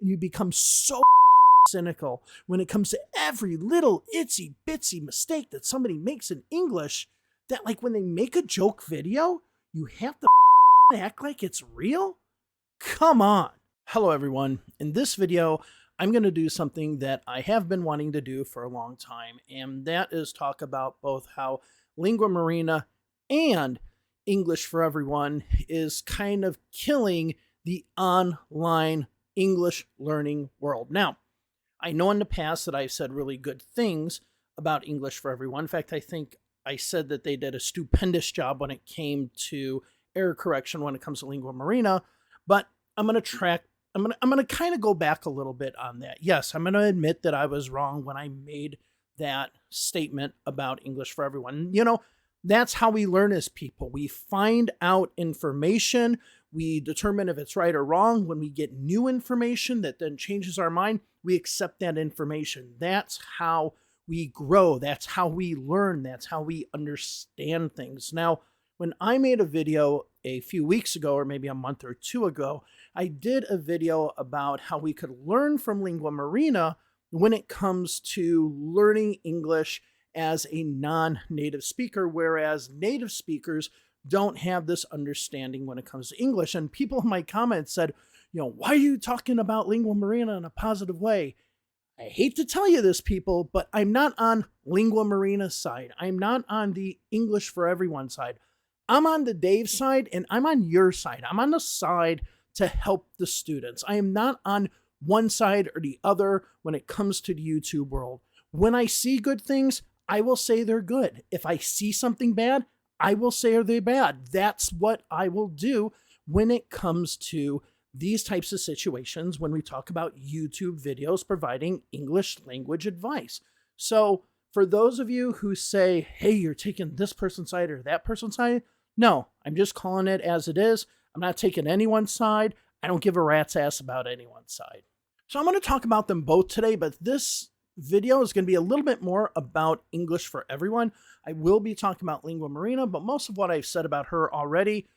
and you become so cynical when it comes to every little itsy bitsy mistake that somebody makes in English that, like, when they make a joke video, you have to act like it's real? Come on. Hello everyone. In this video, I'm going to do something that I have been wanting to do for a long time, and that is talk about both how Lingua Marina and English for Everyone is kind of killing the online English learning world. Now, I know in the past that I've said really good things about English for Everyone. In fact, I think I said that they did a stupendous job when it came to error correction when it comes to Lingua Marina, but I'm going to kind of go back a little bit on that. Yes, I'm going to admit that I was wrong when I made that statement about English for Everyone. You know, that's how we learn as people. We find out information. We determine if it's right or wrong. When we get new information that then changes our mind, we accept that information. That's how we grow. That's how we learn. That's how we understand things. Now, when I made a video a few weeks ago, or maybe a month or two ago, I did a video about how we could learn from Lingua Marina when it comes to learning English as a non-native speaker, whereas native speakers don't have this understanding when it comes to English. And people in my comments said, you know, why are you talking about Lingua Marina in a positive way? I hate to tell you this, people, but I'm not on Lingua Marina's side. I'm not on the English for Everyone side. I'm on the Dave side, and I'm on your side. I'm on the side to help the students. I am not on one side or the other when it comes to the YouTube world. When I see good things, I will say they're good. If I see something bad, I will say they're bad. That's what I will do when it comes to these types of situations when we talk about YouTube videos providing English language advice. So for those of you who say, hey, you're taking this person's side or that person's side, no, I'm just calling it as it is. I'm not taking anyone's side. I don't give a rat's ass about anyone's side. So I'm going to talk about them both today, but this video is going to be a little bit more about English for Everyone. I will be talking about Lingua Marina, but most of what I've said about her already,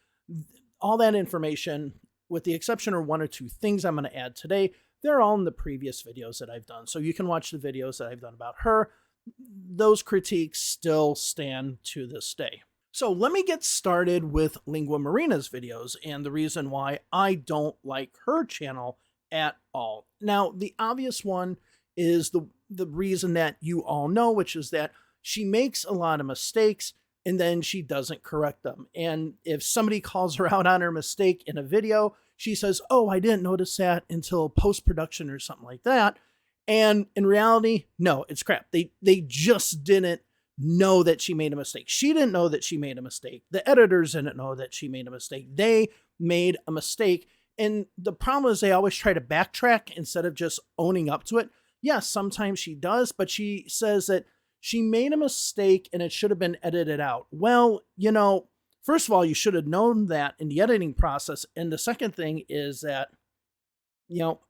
all that information, with the exception of one or two things I'm going to add today, they're all in the previous videos that I've done. So you can watch the videos that I've done about her. Those critiques still stand to this day. So let me get started with Lingua Marina's videos and the reason why I don't like her channel at all. Now, the obvious one is the reason that you all know, which is that she makes a lot of mistakes and then she doesn't correct them. And if somebody calls her out on her mistake in a video, she says, oh, I didn't notice that until post-production or something like that. And in reality, no, it's crap. They just didn't know that she made a mistake. She didn't know that she made a mistake. The editors didn't know that she made a mistake. They made a mistake. And the problem is they always try to backtrack instead of just owning up to it. Yes, sometimes she does, but she says that she made a mistake and it should have been edited out. Well, you know, first of all, you should have known that in the editing process. And the second thing is that, you know,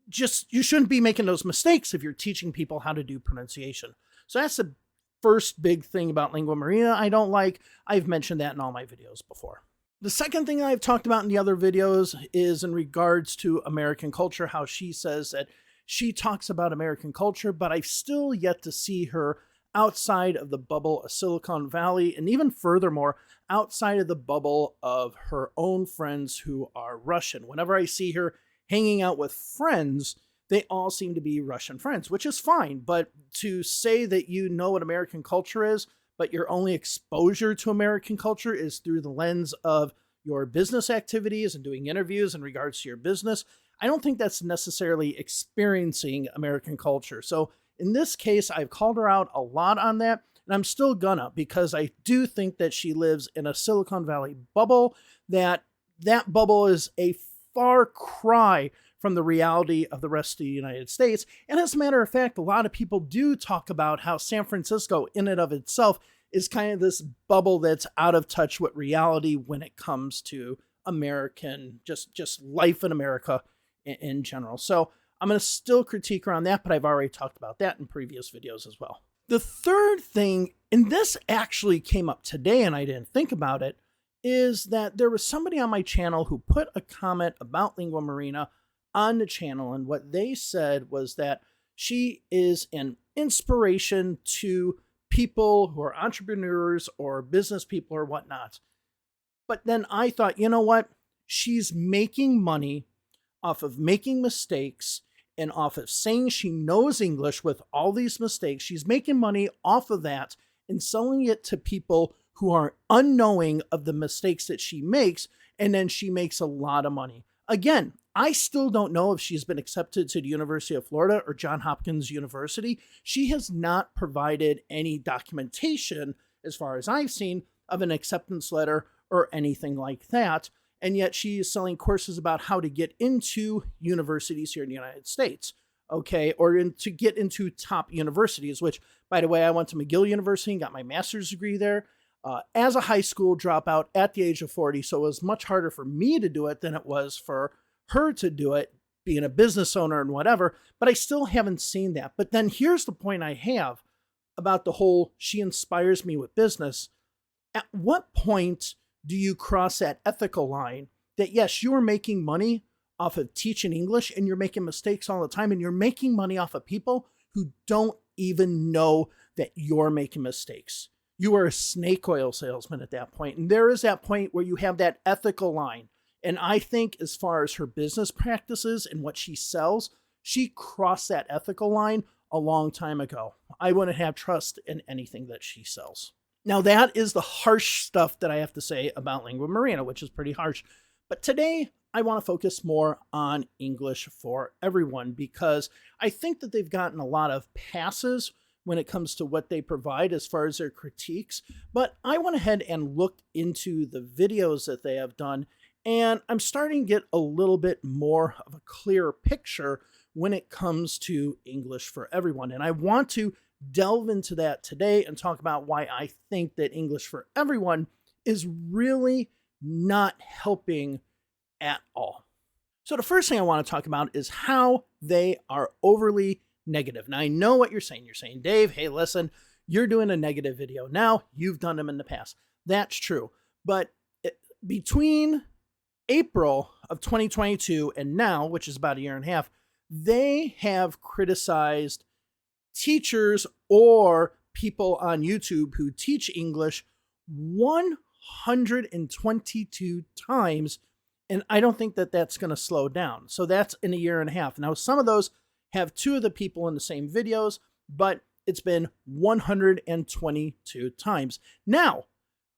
you shouldn't be making those mistakes if you're teaching people how to do pronunciation. So that's the first big thing about Lingua Marina I don't like. I've mentioned that in all my videos before. The second thing I've talked about in the other videos is in regards to American culture, how she says that she talks about American culture, but I've still yet to see her outside of the bubble of Silicon Valley, and even furthermore, outside of the bubble of her own friends who are Russian. Whenever I see her hanging out with friends, they all seem to be Russian friends, which is fine. But to say that you know what American culture is, but your only exposure to American culture is through the lens of your business activities and doing interviews in regards to your business, I don't think that's necessarily experiencing American culture. So in this case, I've called her out a lot on that, and I'm still gonna, because I do think that she lives in a Silicon Valley bubble, that bubble is a far cry from the reality of the rest of the United States. And as a matter of fact, a lot of people do talk about how San Francisco in and of itself is kind of this bubble that's out of touch with reality when it comes to American, just life in America in general. So I'm going to still critique her on that, but I've already talked about that in previous videos as well. The third thing, and this actually came up today and I didn't think about it, is that there was somebody on my channel who put a comment about Lingua Marina on the channel, and what they said was that she is an inspiration to people who are entrepreneurs or business people or whatnot. But then I thought, you know what? She's making money off of making mistakes and off of saying she knows English with all these mistakes. She's making money off of that and selling it to people who are unknowing of the mistakes that she makes, and then she makes a lot of money. Again, I still don't know if she's been accepted to the University of Florida or Johns Hopkins University. She has not provided any documentation, as far as I've seen, of an acceptance letter or anything like that. And yet she is selling courses about how to get into universities here in the United States, okay, or to get into top universities, which, by the way, I went to McGill University and got my master's degree there as a high school dropout at the age of 40. So it was much harder for me to do it than it was for her to do it, being a business owner and whatever, but I still haven't seen that. But then here's the point I have about the whole she inspires me with business. At what point do you cross that ethical line that, yes, you are making money off of teaching English and you're making mistakes all the time and you're making money off of people who don't even know that you're making mistakes? You are a snake oil salesman at that point. And there is that point where you have that ethical line. And I think as far as her business practices and what she sells, she crossed that ethical line a long time ago. I wouldn't have trust in anything that she sells. Now, that is the harsh stuff that I have to say about Lingua Marina, which is pretty harsh. But today, I want to focus more on English for everyone because I think that they've gotten a lot of passes when it comes to what they provide as far as their critiques. But I went ahead and looked into the videos that they have done, and I'm starting to get a little bit more of a clearer picture when it comes to English for everyone. And I want to delve into that today and talk about why I think that English for everyone is really not helping at all. So the first thing I want to talk about is how they are overly negative. Now, I know what you're saying. You're saying, Dave, hey, listen, you're doing a negative video now. You've done them in the past. That's true. But between April of 2022 and now, which is about a year and a half, they have criticized teachers or people on YouTube who teach English 122 times. And I don't think that that's going to slow down. So that's in a year and a half. Now, some of those have two of the people in the same videos, but it's been 122 times. Now,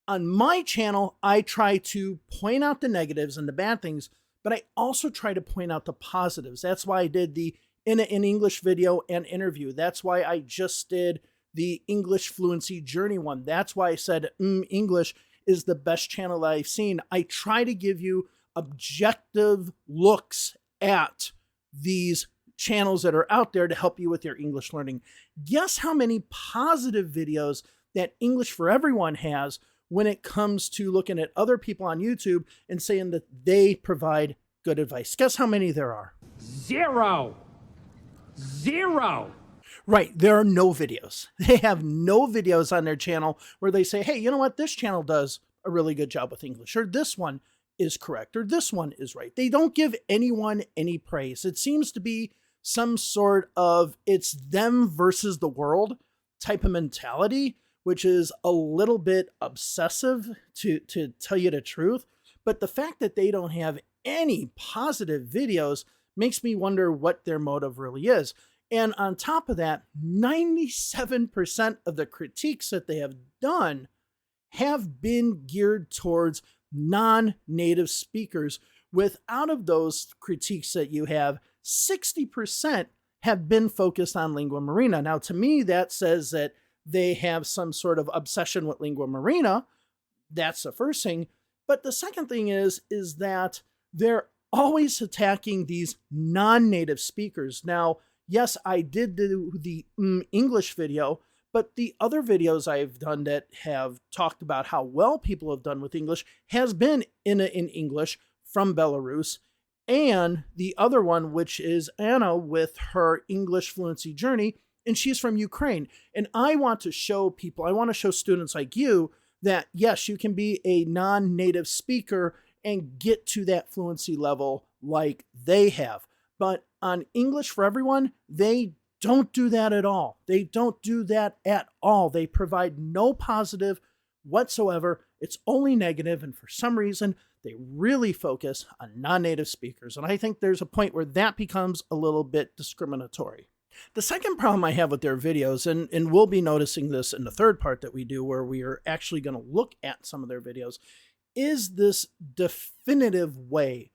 on my channel, I try to point out the negatives and the bad things, but I also try to point out the positives. That's why I did the in English video and interview. That's why I just did the English fluency journey one. That's why I said English is the best channel that I've seen. I try to give you objective looks at these channels that are out there to help you with your English learning. Guess how many positive videos that English for Everyone has when it comes to looking at other people on YouTube and saying that they provide good advice? Guess how many there are? Zero. Right, there are no videos. They have no videos on their channel where they say, hey, you know what? This channel does a really good job with English, or this one is correct, or this one is right. They don't give anyone any praise. It seems to be some sort of it's them versus the world type of mentality, which is a little bit obsessive to tell you the truth. But the fact that they don't have any positive videos makes me wonder what their motive really is. And on top of that, 97% of the critiques that they have done have been geared towards non-native speakers, with out of those critiques that you have, 60% have been focused on Lingua Marina. Now, to me, that says that they have some sort of obsession with Lingua Marina. That's the first thing. But the second thing is that they're always attacking these non-native speakers. Now, yes, I did do the English video, but the other videos I've done that have talked about how well people have done with English has been in English from Belarus. And the other one, which is Anna with her English fluency journey, and she's from Ukraine. And I want to show people, I want to show students like you that, yes, you can be a non-native speaker and get to that fluency level like they have. But on English for Everyone, they don't do that at all. They don't do that at all. They provide no positive whatsoever. It's only negative, and for some reason, they really focus on non-native speakers. And I think there's a point where that becomes a little bit discriminatory. The second problem I have with their videos, and we'll be noticing this in the third part that we do, where we are actually going to look at some of their videos, is this definitive way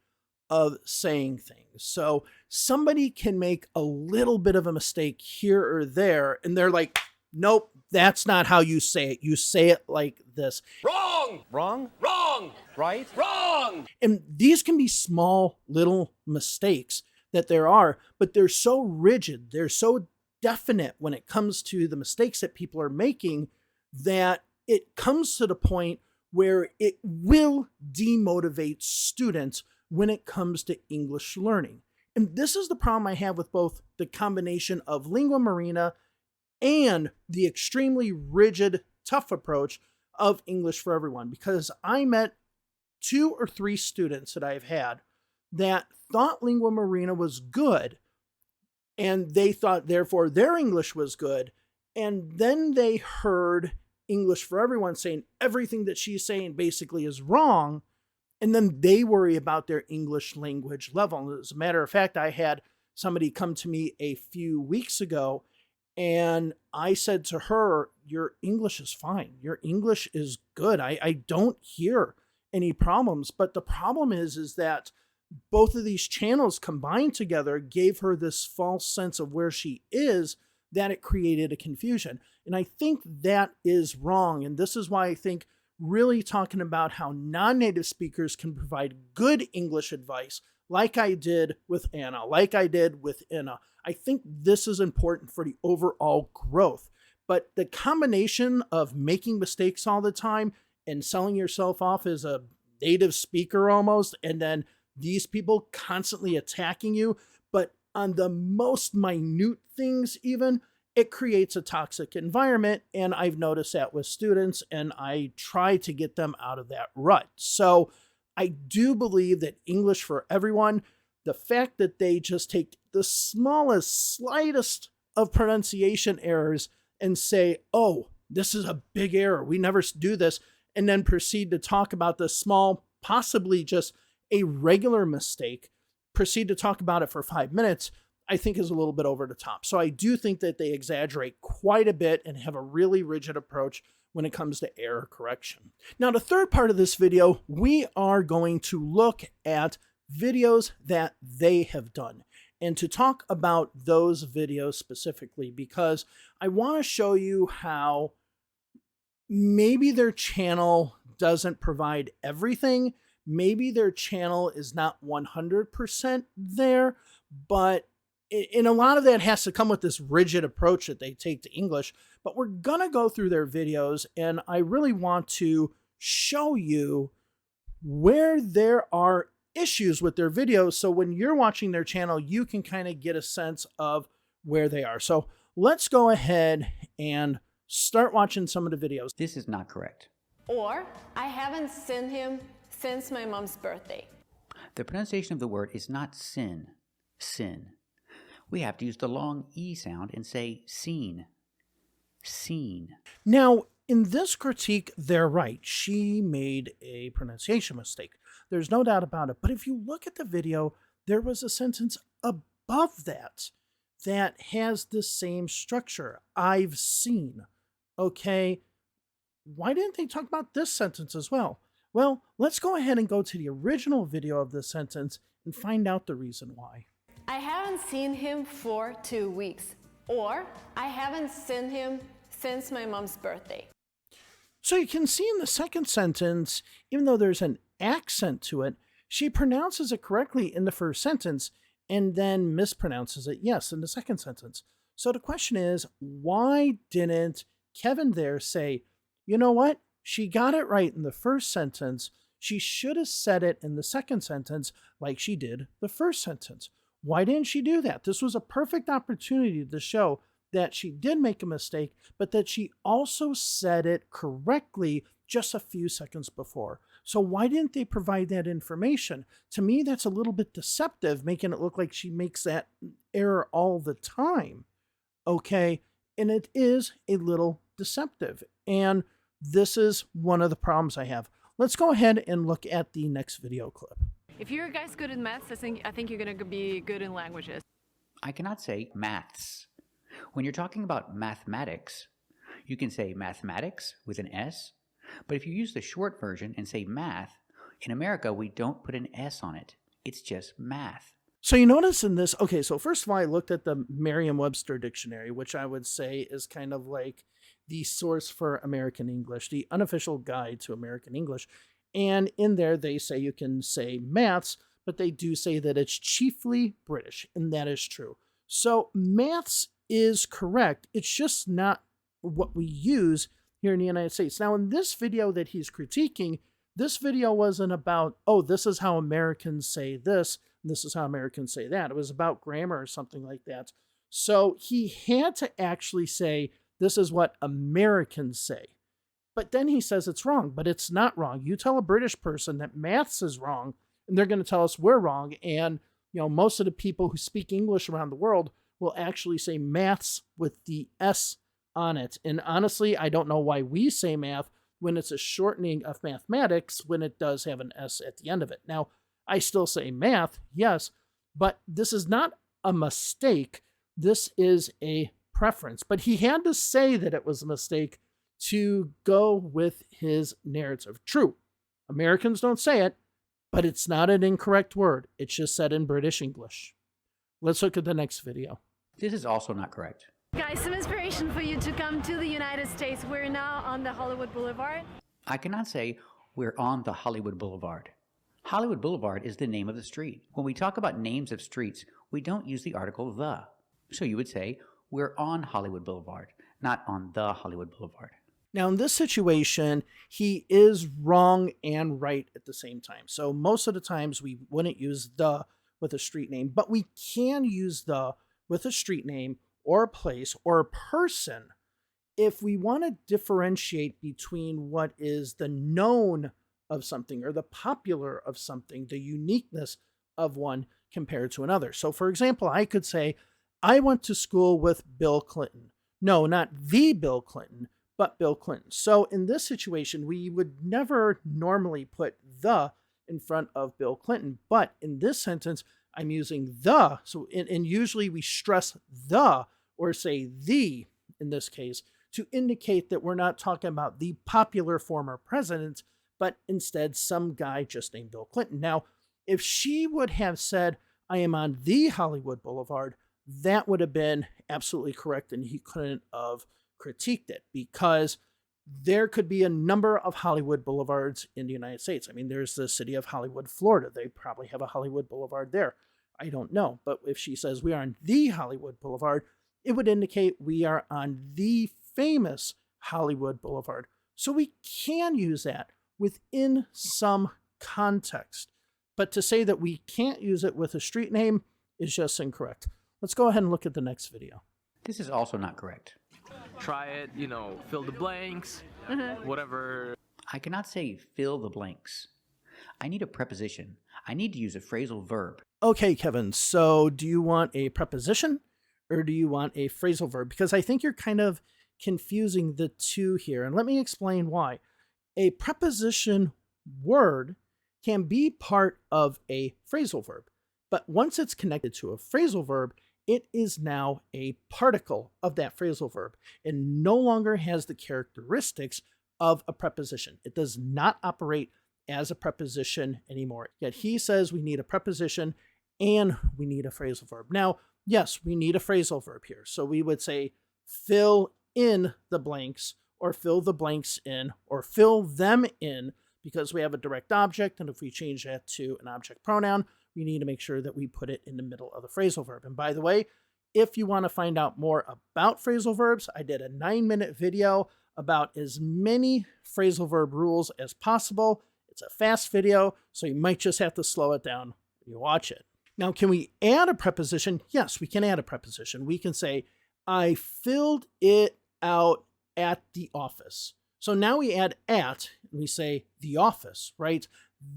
of saying things. So somebody can make a little bit of a mistake here or there, and they're like, nope, that's not how you say it. You say it like this. Wrong! Wrong? Wrong! Right? Wrong! And these can be small little mistakes that there are, but they're so rigid, they're so definite when it comes to the mistakes that people are making, that it comes to the point where it will demotivate students when it comes to English learning. And this is the problem I have with both the combination of Lingua Marina and the extremely rigid, tough approach of English for Everyone, because I met 2 or 3 students that I've had that thought Lingua Marina was good, and they thought therefore their English was good, and then they heard English for Everyone saying everything that she's saying basically is wrong, and then they worry about their English language level. As a matter of fact, I had somebody come to me a few weeks ago, and I said to her, your English is fine. Your English is good. I don't hear any problems. But the problem is that both of these channels combined together gave her this false sense of where she is, that it created a confusion. And I think that is wrong. And this is why I think really talking about how non-native speakers can provide good English advice, like I did with Anna, like I did with Inna, I think this is important for the overall growth. But the combination of making mistakes all the time and selling yourself off as a native speaker almost, and then these people constantly attacking you, but on the most minute things even, it creates a toxic environment. And I've noticed that with students, and I try to get them out of that rut. So I do believe that English for Everyone, the fact that they just take the smallest, slightest of pronunciation errors and say, oh, this is a big error, we never do this, and then proceed to talk about the small, possibly just a regular mistake, proceed to talk about it for 5 minutes, I think is a little bit over the top. So I do think that they exaggerate quite a bit and have a really rigid approach when it comes to error correction. Now, the third part of this video, we are going to look at videos that they have done, and to talk about those videos specifically, because I want to show you how maybe their channel doesn't provide everything. Maybe their channel is not 100% there, but and a lot of that has to come with this rigid approach that they take to English. But we're going to go through their videos, and I really want to show you where there are issues with their videos, so when you're watching their channel, you can kind of get a sense of where they are. So let's go ahead and start watching some of the videos. This is not correct. Or, I haven't seen him since my mom's birthday. The pronunciation of the word is not sin, sin. We have to use the long E sound and say seen, seen. Now, in this critique, they're right. She made a pronunciation mistake. There's no doubt about it. But if you look at the video, there was a sentence above that that has the same structure. I've seen. Okay, why didn't they talk about this sentence as well? Well, let's go ahead and go to the original video of this sentence and find out the reason why. I haven't seen him for 2 weeks. Or, I haven't seen him since my mom's birthday. So you can see in the second sentence, even though there's an accent to it, she pronounces it correctly in the first sentence and then mispronounces it, yes, in the second sentence. So the question is, why didn't Kevin there say, you know what? She got it right in the first sentence. She should have said it in the second sentence like she did the first sentence. Why didn't she do that? This was a perfect opportunity to show that she did make a mistake, but that she also said it correctly just a few seconds before. So why didn't they provide that information? To me, that's a little bit deceptive, making it look like she makes that error all the time. Okay, and it is a little deceptive. And this is one of the problems I have. Let's go ahead and look at the next video clip. If you're guys good in maths, I think you're going to be good in languages. I cannot say maths. When you're talking about mathematics, you can say mathematics with an S, but if you use the short version and say math, in America we don't put an S on it. It's just math. So you notice in this, okay, so first of all, I looked at the Merriam-Webster dictionary, which I would say is kind of like the source for American English, the unofficial guide to American English. And in there, they say you can say maths, but they do say that it's chiefly British, and that is true. So maths is correct. It's just not what we use here in the United States. Now, in this video that he's critiquing, this video wasn't about, oh, this is how Americans say this, and this is how Americans say that. It was about grammar or something like that. So he had to actually say, this is what Americans say. But then he says it's wrong, but it's not wrong. You tell a British person that maths is wrong, and they're going to tell us we're wrong. And, you know, most of the people who speak English around the world will actually say maths with the S on it. And honestly, I don't know why we say math when it's a shortening of mathematics when it does have an S at the end of it. Now, I still say math, yes, but this is not a mistake. This is a preference. But he had to say that it was a mistake to go with his narrative. True, Americans don't say it, but it's not an incorrect word. It's just said in British English. Let's look at the next video. This is also not correct. Guys, some inspiration for you to come to the United States. We're now on the Hollywood Boulevard. I cannot say we're on the Hollywood Boulevard. Hollywood Boulevard is the name of the street. When we talk about names of streets, we don't use the article the. So you would say, we're on Hollywood Boulevard, not on the Hollywood Boulevard. Now, in this situation, he is wrong and right at the same time. So most of the times we wouldn't use the with a street name, but we can use the with a street name or a place or a person if we want to differentiate between what is the known of something or the popular of something, the uniqueness of one compared to another. So for example, I could say, I went to school with Bill Clinton. No, not the Bill Clinton, but Bill Clinton. So in this situation, we would never normally put the in front of Bill Clinton. But in this sentence, I'm using the. So and usually we stress the or say the in this case to indicate that we're not talking about the popular former president, but instead some guy just named Bill Clinton. Now, if she would have said, I am on the Hollywood Boulevard, that would have been absolutely correct, and he couldn't have critiqued it because there could be a number of Hollywood boulevards in the United States. I mean, there's the city of Hollywood, Florida. They probably have a Hollywood Boulevard there. I don't know. But if she says we are on the Hollywood Boulevard, it would indicate we are on the famous Hollywood Boulevard. So we can use that within some context. But to say that we can't use it with a street name is just incorrect. Let's go ahead and look at the next video. This is also not correct. Try it, fill the blanks, whatever. I cannot say fill the blanks. I need a preposition. I need to use a phrasal verb. Okay, Kevin, so do you want a preposition or do you want a phrasal verb? Because I think you're kind of confusing the two here, and let me explain why. A preposition word can be part of a phrasal verb, but once it's connected to a phrasal verb, it is now a particle of that phrasal verb and no longer has the characteristics of a preposition. It does not operate as a preposition anymore. Yet he says we need a preposition and we need a phrasal verb. Now, yes, we need a phrasal verb here. So we would say fill in the blanks or fill the blanks in or fill them in because we have a direct object. And if we change that to an object pronoun, we need to make sure that we put it in the middle of the phrasal verb. And by the way, if you want to find out more about phrasal verbs, I did a 9-minute video about as many phrasal verb rules as possible. It's a fast video, so you might just have to slow it down when you watch it. Now, can we add a preposition? Yes, we can add a preposition. We can say, I filled it out at the office. So now we add at, and we say the office, right?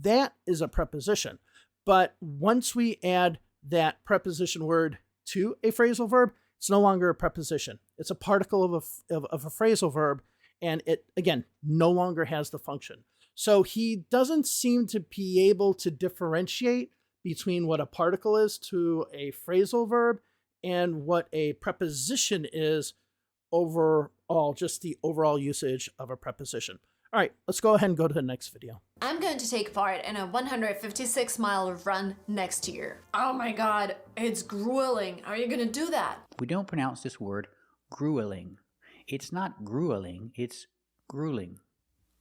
That is a preposition. But once we add that preposition word to a phrasal verb, it's no longer a preposition. It's a particle of a phrasal verb, and it, again, no longer has the function. So he doesn't seem to be able to differentiate between what a particle is to a phrasal verb and what a preposition is overall, just the overall usage of a preposition. All right, let's go ahead and go to the next video. I'm going to take part in a 156-mile run next year. Oh my god, it's grueling. Are you gonna do that? We don't pronounce this word grueling. It's not grueling, it's grueling.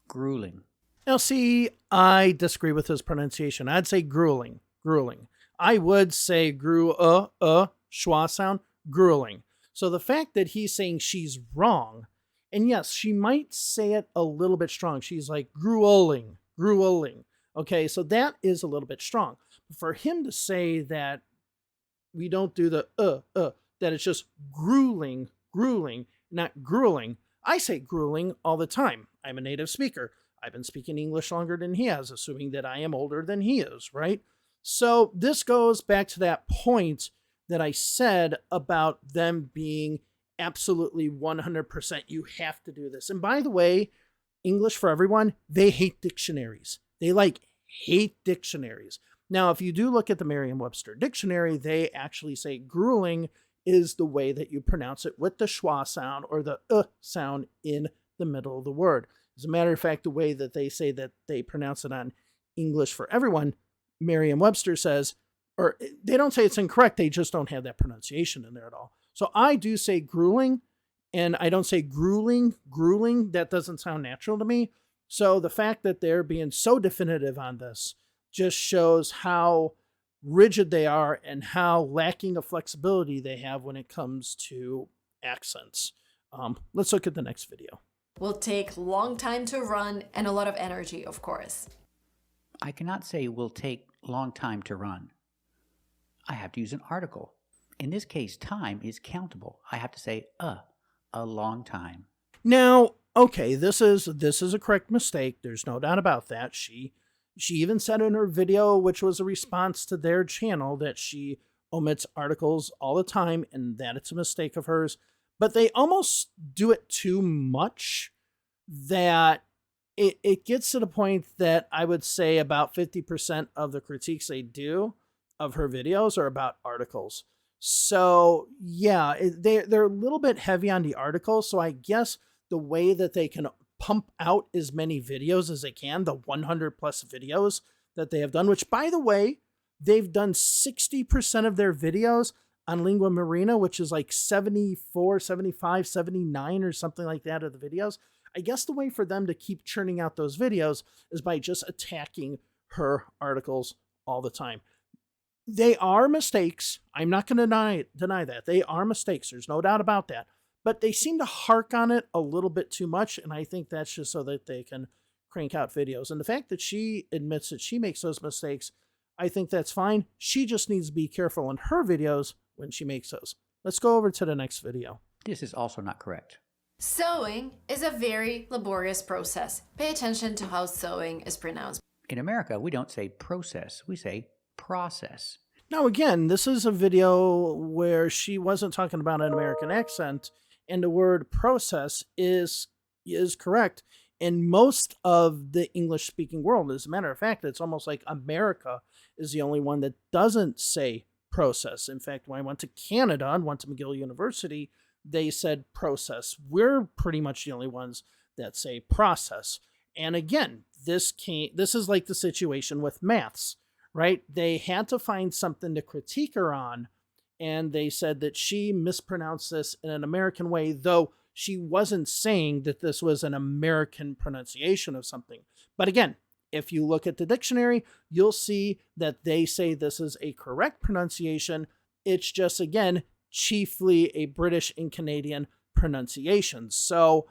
Grueling. Now see, I disagree with his pronunciation. I'd say grueling, grueling. I would say schwa sound, grueling. So the fact that he's saying she's wrong, and yes, she might say it a little bit strong. She's like grueling, grueling. Okay, so that is a little bit strong. For him to say that we don't do the that it's just grueling, grueling, not grueling. I say grueling all the time. I'm a native speaker. I've been speaking English longer than he has, assuming that I am older than he is, right? So this goes back to that point that I said about them being absolutely 100%, you have to do this. And by the way, English for Everyone, they hate dictionaries. They hate dictionaries. Now, if you do look at the Merriam-Webster dictionary, they actually say grueling is the way that you pronounce it with the schwa sound or the sound in the middle of the word. As a matter of fact, the way that they say that they pronounce it on English for Everyone, Merriam-Webster says, or they don't say it's incorrect, they just don't have that pronunciation in there at all. So I do say grueling, and I don't say grueling. Grueling, that doesn't sound natural to me. So the fact that they're being so definitive on this just shows how rigid they are and how lacking of flexibility they have when it comes to accents. Let's look at the next video. Will take long time to run and a lot of energy, of course. I cannot say will take long time to run. I have to use an article. In this case, time is countable. I have to say a long time. Now, okay, this is a correct mistake. There's no doubt about that. She even said in her video, which was a response to their channel, that she omits articles all the time and that it's a mistake of hers. But they almost do it too much that it gets to the point that I would say about 50% of the critiques they do of her videos are about articles. So yeah, they're a little bit heavy on the articles. So I guess the way that they can pump out as many videos as they can, the 100 plus videos that they have done, which by the way, they've done 60% of their videos on Lingua Marina, which is like 74, 75, 79 or something like that of the videos. I guess the way for them to keep churning out those videos is by just attacking her articles all the time. They are mistakes. I'm not going to deny that. They are mistakes. There's no doubt about that. But they seem to hark on it a little bit too much, and I think that's just so that they can crank out videos. And the fact that she admits that she makes those mistakes, I think that's fine. She just needs to be careful in her videos when she makes those. Let's go over to the next video. This is also not correct. Sewing is a very laborious process. Pay attention to how sewing is pronounced. In America, we don't say process, we say process. Now again, this is a video where she wasn't talking about an American accent, and the word process is correct in most of the English-speaking world. As a matter of fact, it's almost like America is the only one that doesn't say process. In fact, when I went to Canada and went to McGill University, they said process. We're pretty much the only ones that say process. And again, this is like the situation with maths, right? They had to find something to critique her on, and they said that she mispronounced this in an American way, though she wasn't saying that this was an American pronunciation of something. But again, if you look at the dictionary, you'll see that they say this is a correct pronunciation. It's just, again, chiefly a British and Canadian pronunciation. So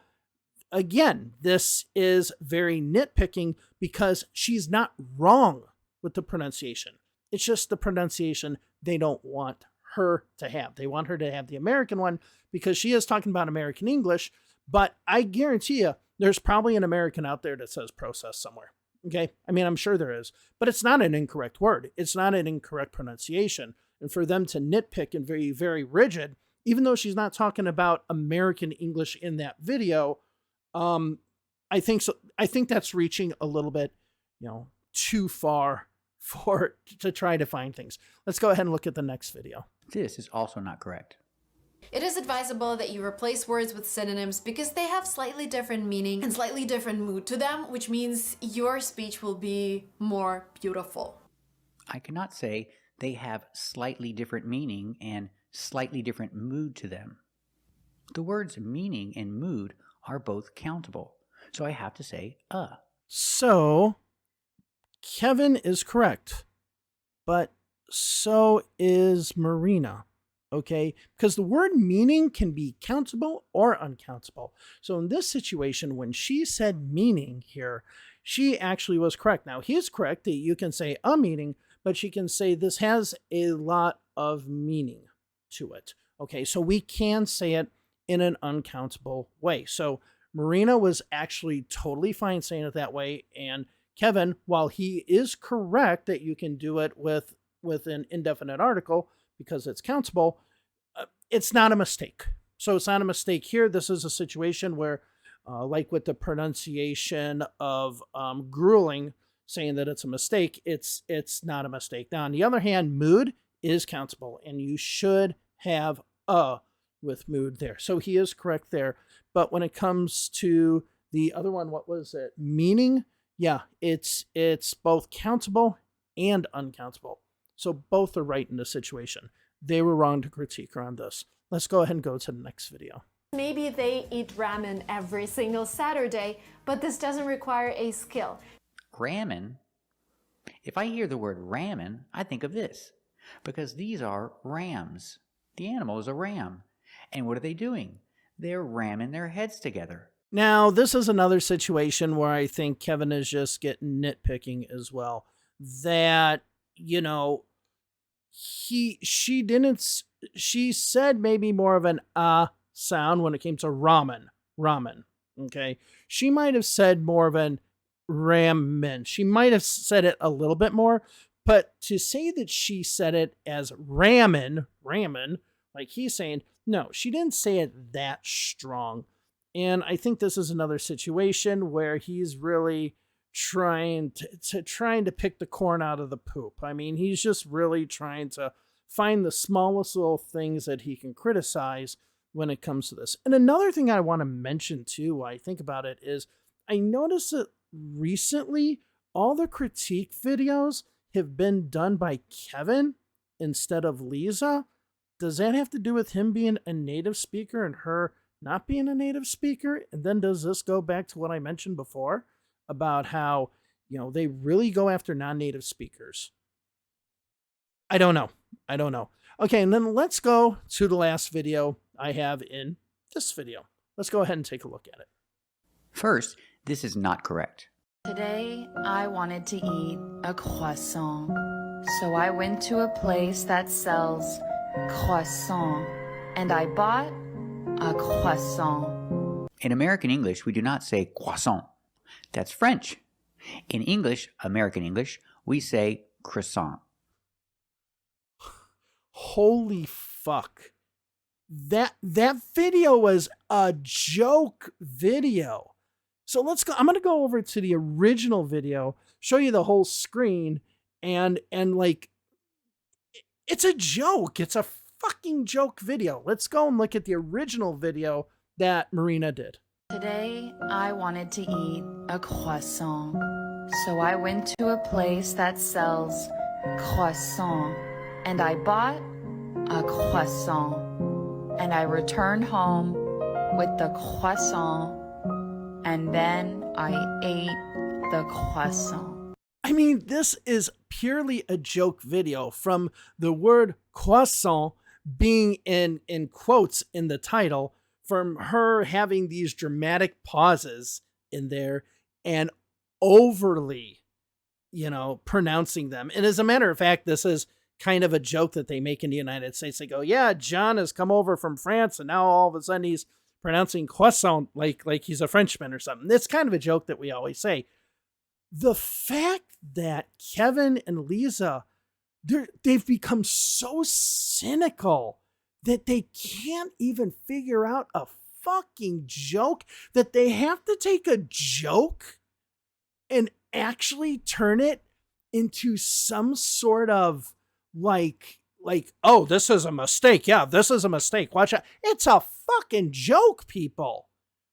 again, this is very nitpicking because she's not wrong with the pronunciation. It's just the pronunciation they don't want her to have. They want her to have the American one because she is talking about American English, but I guarantee you There's probably an American out there that says process somewhere. Okay. I mean, I'm sure there is, but it's not an incorrect word. It's not an incorrect pronunciation. And for them to nitpick and very, very rigid, even though she's not talking about American English in that video, I think so. I think that's reaching a little bit, too far to try to find things. Let's go ahead and look at the next video. This is also not correct. It is advisable that you replace words with synonyms because they have slightly different meaning and slightly different mood to them, which means your speech will be more beautiful. I cannot say they have slightly different meaning and slightly different mood to them. The words meaning and mood are both countable, so I have to say So, Kevin is correct, but so is Marina. Okay, because the word meaning can be countable or uncountable. So in this situation, when she said meaning here, she actually was correct. Now, he's correct that you can say a meaning, but she can say this has a lot of meaning to it. Okay, so we can say it in an uncountable way. So Marina was actually totally fine saying it that way. And Kevin, while he is correct that you can do it with an indefinite article, because it's countable, it's not a mistake. So it's not a mistake here. This is a situation where, like with the pronunciation of grueling, saying that it's a mistake, it's not a mistake. Now, on the other hand, mood is countable, and you should have with mood there. So he is correct there. But when it comes to the other one, what was it? Meaning? Yeah, it's both countable and uncountable. So both are right in this situation. They were wrong to critique her on this. Let's go ahead and go to the next video. Maybe they eat ramen every single Saturday, but this doesn't require a skill. Ramen? If I hear the word ramen, I think of this, because these are rams. The animal is a ram. And what are they doing? They're ramming their heads together. Now, this is another situation where I think Kevin is just getting nitpicking as well. That, she said maybe more of an sound when it came to ramen. Okay. She might have said more of an ramen. She might have said it a little bit more, but to say that she said it as ramen, like he's saying, no, she didn't say it that strong. And I think this is another situation where he's really trying to pick the corn out of the poop. I mean, he's just really trying to find the smallest little things that he can criticize when it comes to this. And another thing I want to mention too, while I think about it, is I noticed that recently all the critique videos have been done by Kevin instead of Lisa. Does that have to do with him being a native speaker and her not being a native speaker? And then does this go back to what I mentioned before about how, they really go after non-native speakers? I don't know. Okay, and then let's go to the last video I have in this video. Let's go ahead and take a look at it. First, this is not correct. Today, I wanted to eat a croissant. So I went to a place that sells croissant, and I bought a croissant. In American English, we do not say croissant. That's French. In English, American English, we say croissant. Holy fuck. That video was a joke video. So let's go. I'm going to go over to the original video, show you the whole screen, and like, it's a joke. It's a fucking joke video. Let's go and look at the original video that Marina did. Today, I wanted to eat a croissant. So I went to a place that sells croissant, and I bought a croissant. And I returned home with the croissant, and then I ate the croissant. I mean, this is purely a joke video, from the word croissant being in quotes in the title, from her having these dramatic pauses in there and overly, pronouncing them. And as a matter of fact, this is kind of a joke that they make in the United States. They go, yeah, John has come over from France and now all of a sudden he's pronouncing croissant like he's a Frenchman or something. That's kind of a joke that we always say. The fact that Kevin and Lisa, they've become so cynical that they can't even figure out a fucking joke, that they have to take a joke and actually turn it into some sort of like, oh, this is a mistake. Yeah, this is a mistake. Watch out. It's a fucking joke, people.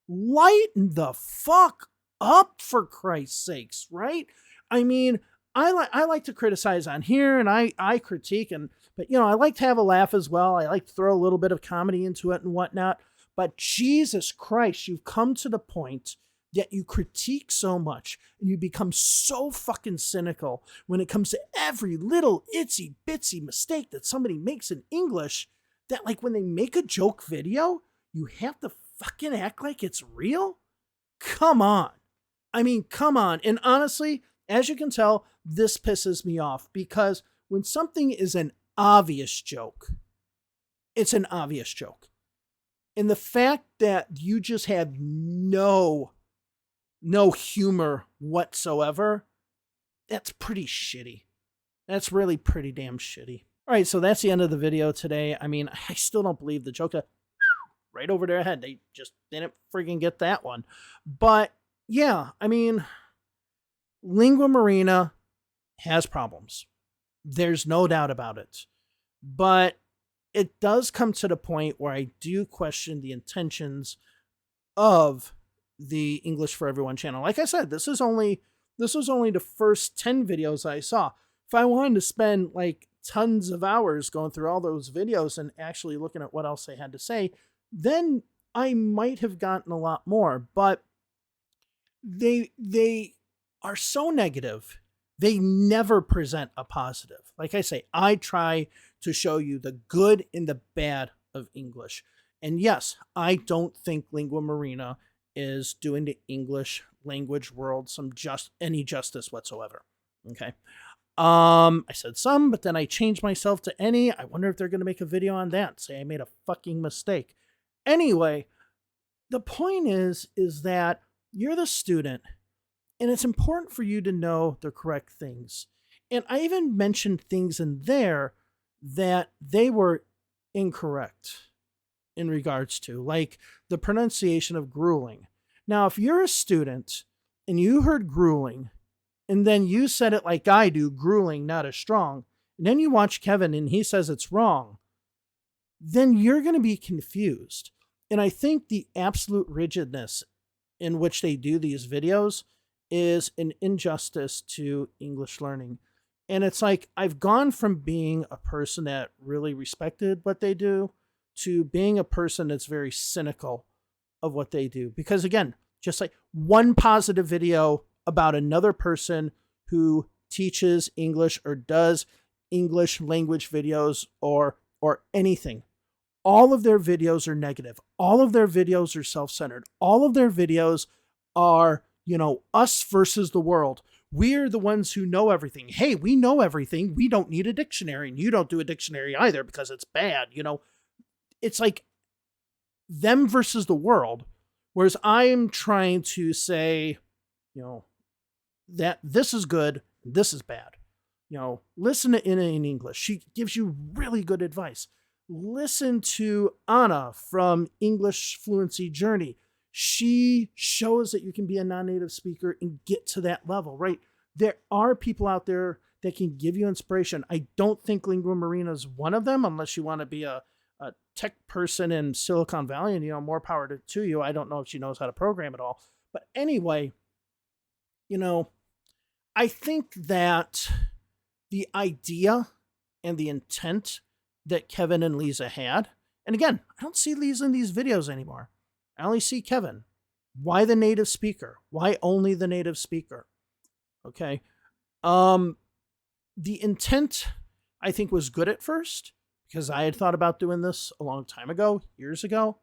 Lighten the fuck up, for Christ's sakes, right? I mean, I like to criticize on here, and I critique, but I like to have a laugh as well. I like to throw a little bit of comedy into it and whatnot. But Jesus Christ, you've come to the point that you critique so much and you become so fucking cynical when it comes to every little itsy bitsy mistake that somebody makes in English, that like when they make a joke video, you have to fucking act like it's real? Come on. I mean, come on. And honestly, as you can tell, this pisses me off, because when something is an obvious joke, it's an obvious joke. And the fact that you just have no humor whatsoever, that's pretty shitty. That's really pretty damn shitty. All right, so that's the end of the video today. I mean, I still don't believe the joke right over their head. They just didn't friggin' get that one. But yeah, I mean, Lingua Marina has problems. There's no doubt about it. But it does come to the point where I do question the intentions of the English for Everyone channel. Like I said, this was only the first 10 videos I saw. If I wanted to spend like tons of hours going through all those videos and actually looking at what else they had to say, then I might have gotten a lot more. But they are so negative. They never present a positive. Like I say, I try to show you the good and the bad of English. And yes, I don't think Lingua Marina is doing the English language world any justice whatsoever. Okay. I said some, but then I changed myself to any. I wonder if they're going to make a video on that. Say I made a fucking mistake. Anyway, the point is that you're the student, and it's important for you to know the correct things. And I even mentioned things in there that they were incorrect in regards to, like the pronunciation of grueling. Now, if you're a student and you heard grueling, and then you said it like I do, grueling, not as strong, and then you watch Kevin and he says it's wrong, then you're going to be confused. And I think the absolute rigidness in which they do these videos is an injustice to English learning. And it's like, I've gone from being a person that really respected what they do to being a person that's very cynical of what they do. Because again, just like one positive video about another person who teaches English or does English language videos or anything, all of their videos are negative. All of their videos are self-centered. All of their videos are, us versus the world. We're the ones who know everything. Hey, we know everything. We don't need a dictionary. And you don't do a dictionary either because it's bad. It's like them versus the world. Whereas I am trying to say, that this is good, this is bad. Listen to Ina in English. She gives you really good advice. Listen to Anna from English Fluency Journey. She shows that you can be a non-native speaker and get to that level, right? There are people out there that can give you inspiration. I don't think Lingua Marina is one of them, unless you want to be a tech person in Silicon Valley, and, more power to you. I don't know if she knows how to program at all. But anyway, I think that the idea and the intent that Kevin and Lisa had, and again, I don't see Lisa in these videos anymore. I only see Kevin. Why the native speaker? Why only the native speaker? Okay. The intent, I think, was good at first, because I had thought about doing this a long time ago, years ago.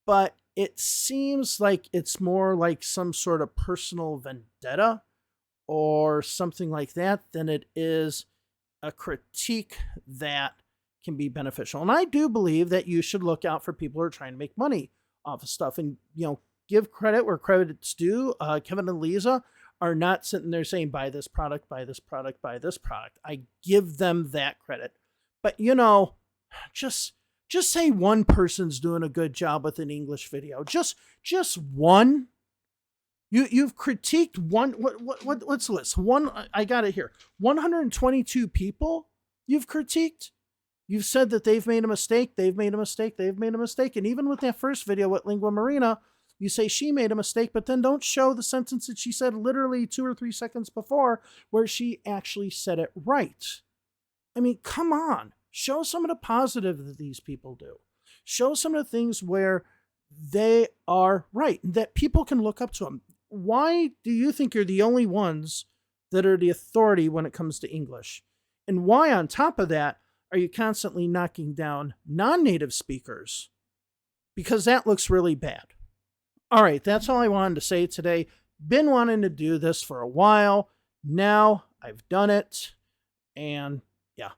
But it seems like it's more like some sort of personal vendetta or something like that than it is a critique that can be beneficial. And I do believe that you should look out for people who are trying to make money off of stuff. And, give credit where credit's due. Kevin and Lisa are not sitting there saying, buy this product, buy this product, buy this product. I give them that credit. But, just say one person's doing a good job with an English video. Just one. You've critiqued one. What's the list? I got it here. 122 people you've critiqued. You've said that they've made a mistake. They've made a mistake. They've made a mistake. And even with that first video with Lingua Marina, you say she made a mistake, but then don't show the sentence that she said literally 2 or 3 seconds before where she actually said it right. I mean, come on. Show some of the positive that these people do. Show some of the things where they are right, that people can look up to them. Why do you think you're the only ones that are the authority when it comes to English? And why, on top of that, are you constantly knocking down non-native speakers? Because that looks really bad. All right, that's all I wanted to say today. Been wanting to do this for a while. Now I've done it. And yeah.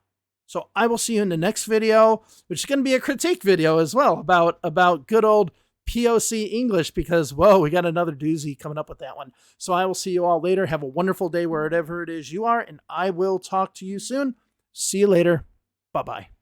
So I will see you in the next video, which is going to be a critique video as well about good old POC English, because, whoa, we got another doozy coming up with that one. So I will see you all later. Have a wonderful day wherever it is you are, and I will talk to you soon. See you later. Bye-bye.